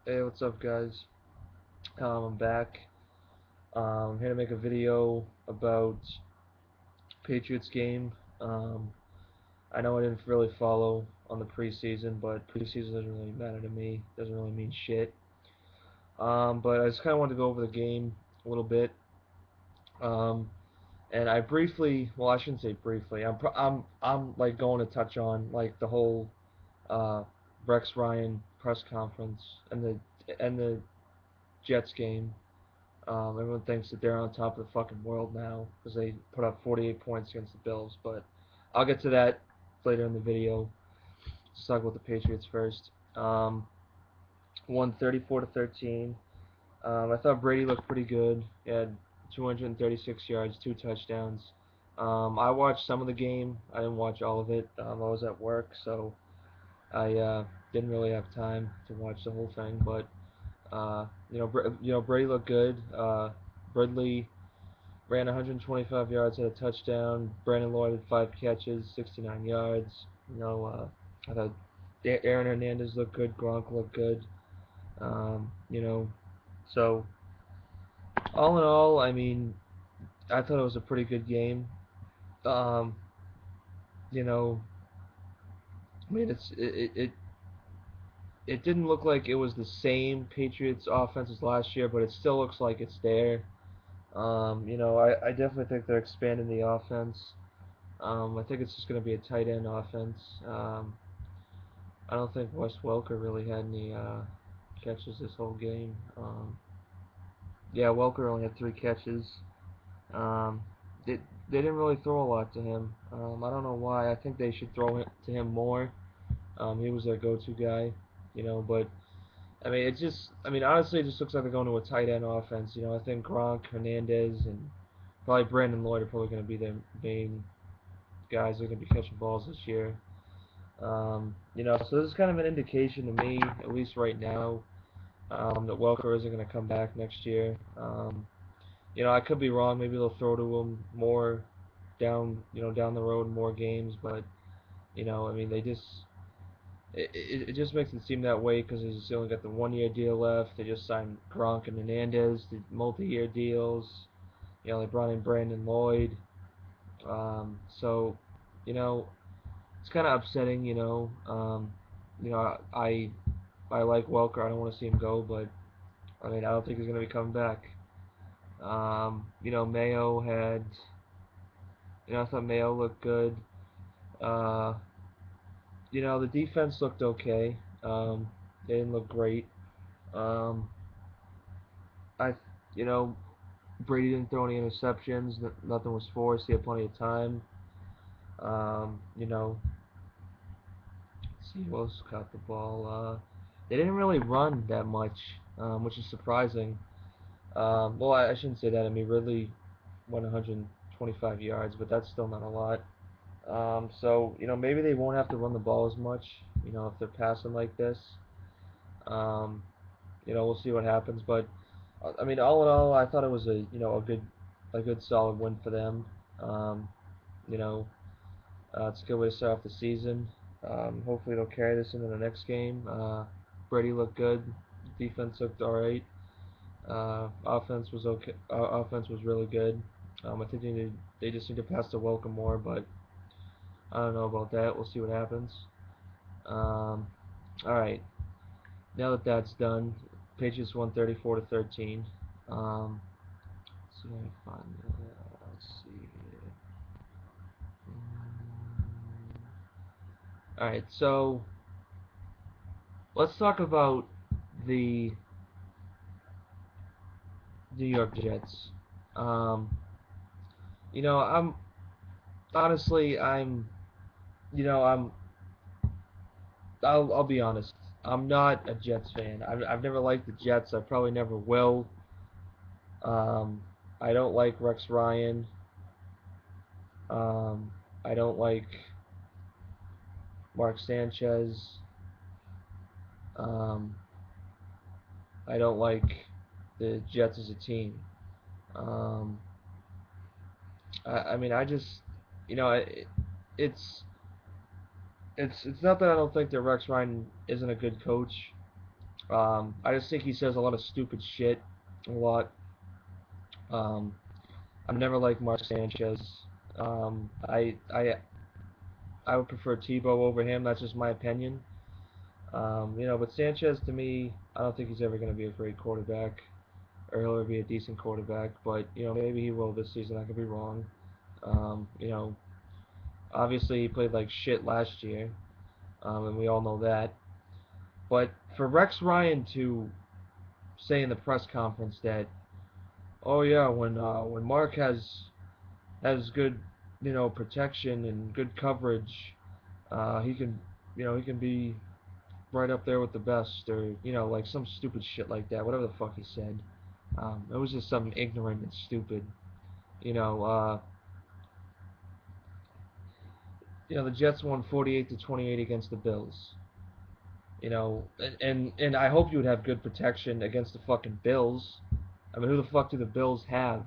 Hey, what's up, guys? I'm back. I'm here to make a video about Patriots game. Um, I know I didn't really follow on the preseason, but preseason doesn't really matter to me. Doesn't really mean shit. But I just kind of wanted to go over the game a little bit. Um, and I briefly, well, I shouldn't say briefly. I'm like going to touch on like the whole uh, Rex Ryan press conference and the Jets game. Everyone thinks that they're on top of the fucking world now because they put up 48 points against the Bills, but I'll get to that later in the video. Let's talk about the Patriots first. Won 34 to 13. I thought Brady looked pretty good. He had 236 yards, two touchdowns. I watched some of the game. I didn't watch all of it. I was at work, so I didn't really have time to watch the whole thing. But Brady looked good. Ridley ran 125 yards, had a touchdown. Brandon Lloyd had 5 catches, 69 yards. I thought Aaron Hernandez looked good. Gronk looked good. Um, you know, so all in all, I mean, I thought it was a pretty good game. Um, you know, I mean, it didn't look like it was the same Patriots offense as last year, but it still looks like it's there. I definitely think they're expanding the offense. I think it's just going to be a tight end offense. I don't think Wes Welker really had any catches this whole game. Yeah, Welker only had 3 catches. Um, they didn't really throw a lot to him. I don't know why. I think they should throw it to him more. He was their go-to guy, but I mean, honestly, it just looks like they're going to a tight end offense. I think Gronk, Hernandez, and probably Brandon Lloyd are probably going to be their main guys that are going to be catching balls this year. So this is kind of an indication to me, at least right now, that Welker isn't going to come back next year. I could be wrong. Maybe they'll throw to him more down the road in more games. But I mean, it just makes it seem that way because they just only got the 1 year deal left. They just signed Gronk and Hernandez, the multi-year deals. They brought in Brandon Lloyd. So, you know, it's kind of upsetting. You know, I like Welker. I don't want to see him go, but I mean, I don't think he's going to be coming back. Mayo had, I thought Mayo looked good. Uh, the defense looked okay. They didn't look great. Um, I, you know, Brady didn't throw any interceptions. Nothing was forced. He had plenty of time. Um, you know, let's see who else caught the ball. They didn't really run that much, which is surprising. Well, I shouldn't say that. I mean, Ridley went 125 yards, but that's still not a lot. So, maybe they won't have to run the ball as much, if they're passing like this. Um, we'll see what happens. But, I mean, all in all, I thought it was a good solid win for them. Um, you know, it's a good way to start off the season. Hopefully they'll carry this into the next game. Brady looked good. Defense looked alright. Offense was okay. Offense was really good. I think they just need to pass the welcome more, but I don't know about that. We'll see what happens. Um, all right. Now that that's done, Patriots won 34 to 13. Let's see if I can find Let's see here. All right. So let's talk about the New York Jets. Um, I'm honestly, you know, I'm, I'll be honest. I'm not a Jets fan. I've never liked the Jets. I probably never will. Um, I don't like Rex Ryan. Um, I don't like Mark Sanchez. Um, I don't like the Jets as a team. Um, I mean, I just, you know, it's it's not that I don't think that Rex Ryan isn't a good coach. I just think he says a lot of stupid shit, a lot. Um, I've never liked Mark Sanchez. Um, I I I would prefer Tebow over him. That's just my opinion. But Sanchez to me, I don't think he's ever going to be a great quarterback, or he'll ever be a decent quarterback. But maybe he will this season. I could be wrong. Um, you know, Obviously he played like shit last year, and we all know that. But for Rex Ryan to say in the press conference that, oh yeah, when Mark has good protection and good coverage, he can he can be right up there with the best, or like some stupid shit like that, whatever the fuck he said. It was just something ignorant and stupid. You know, uh, the Jets won 48-28 against the Bills. And I hope you would have good protection against the fucking Bills. I mean, who the fuck do the Bills have?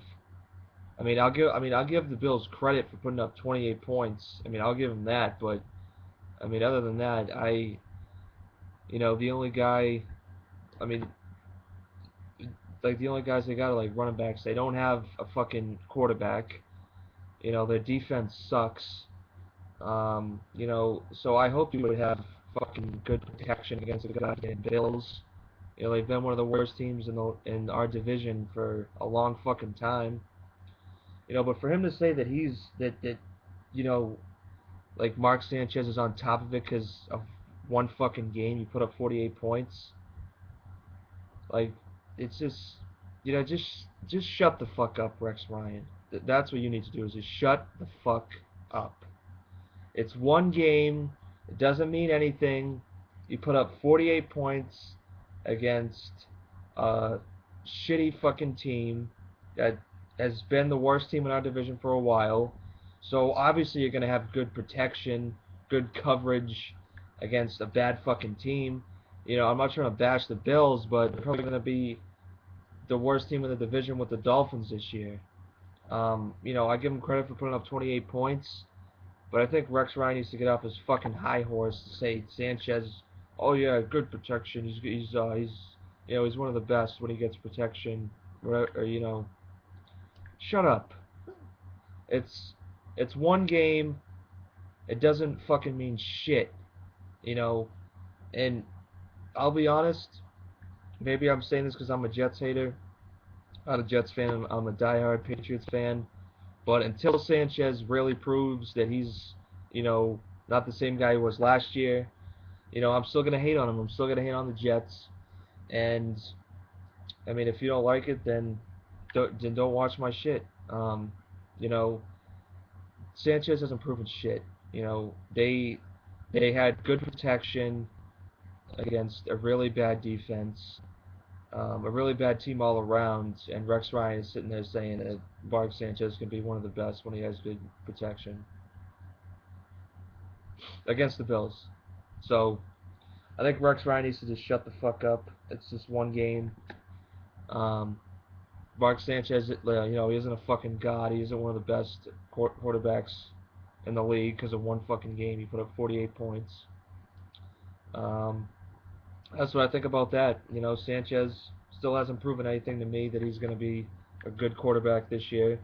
I'll give the Bills credit for putting up 28 points. I mean, I'll give them that, but I mean, other than that, the only guy, I mean, like the only guys they got are like running backs. They don't have a fucking quarterback. Their defense sucks. So I hope you would have fucking good protection against the goddamn Bills. They've been one of the worst teams in our division for a long fucking time. But for him to say that you know, like Mark Sanchez is on top of it because of one fucking game, you put up 48 points. Like, it's just shut the fuck up, Rex Ryan. That's what you need to do is just shut the fuck up. It's one game. It doesn't mean anything. You put up 48 points against a shitty fucking team that has been the worst team in our division for a while. So obviously you're going to have good protection, good coverage against a bad fucking team. I'm not trying to bash the Bills, but they're probably going to be the worst team in the division with the Dolphins this year. I give them credit for putting up 28 points. But I think Rex Ryan needs to get off his fucking high horse to say Sanchez, oh yeah, good protection. He's one of the best when he gets protection. Or shut up. It's it's one game. It doesn't fucking mean shit. You know, and I'll be honest. Maybe I'm saying this because I'm a Jets hater. I'm not a Jets fan. I'm a diehard Patriots fan. But until Sanchez really proves that he's, you know, not the same guy he was last year, I'm still gonna hate on him. I'm still gonna hate on the Jets. And I mean, if you don't like it, then don't watch my shit. You know, Sanchez hasn't proven shit. They had good protection against a really bad defense, a really bad team all around, and Rex Ryan is sitting there saying that Mark Sanchez can be one of the best when he has good protection against the Bills. So I think Rex Ryan needs to just shut the fuck up. It's just one game. Um, Mark Sanchez, he isn't a fucking god. He isn't one of the best quarterbacks in the league because of one fucking game. He put up 48 points. Um, that's what I think about that. Sanchez still hasn't proven anything to me that he's going to be a good quarterback this year.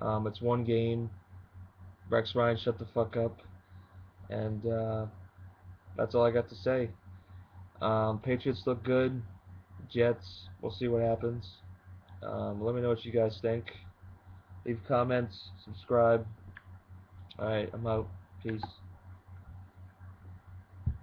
It's one game. Rex Ryan, shut the fuck up. And that's all I got to say. Patriots look good. Jets, we'll see what happens. Let me know what you guys think. Leave comments, subscribe. Alright, I'm out. Peace.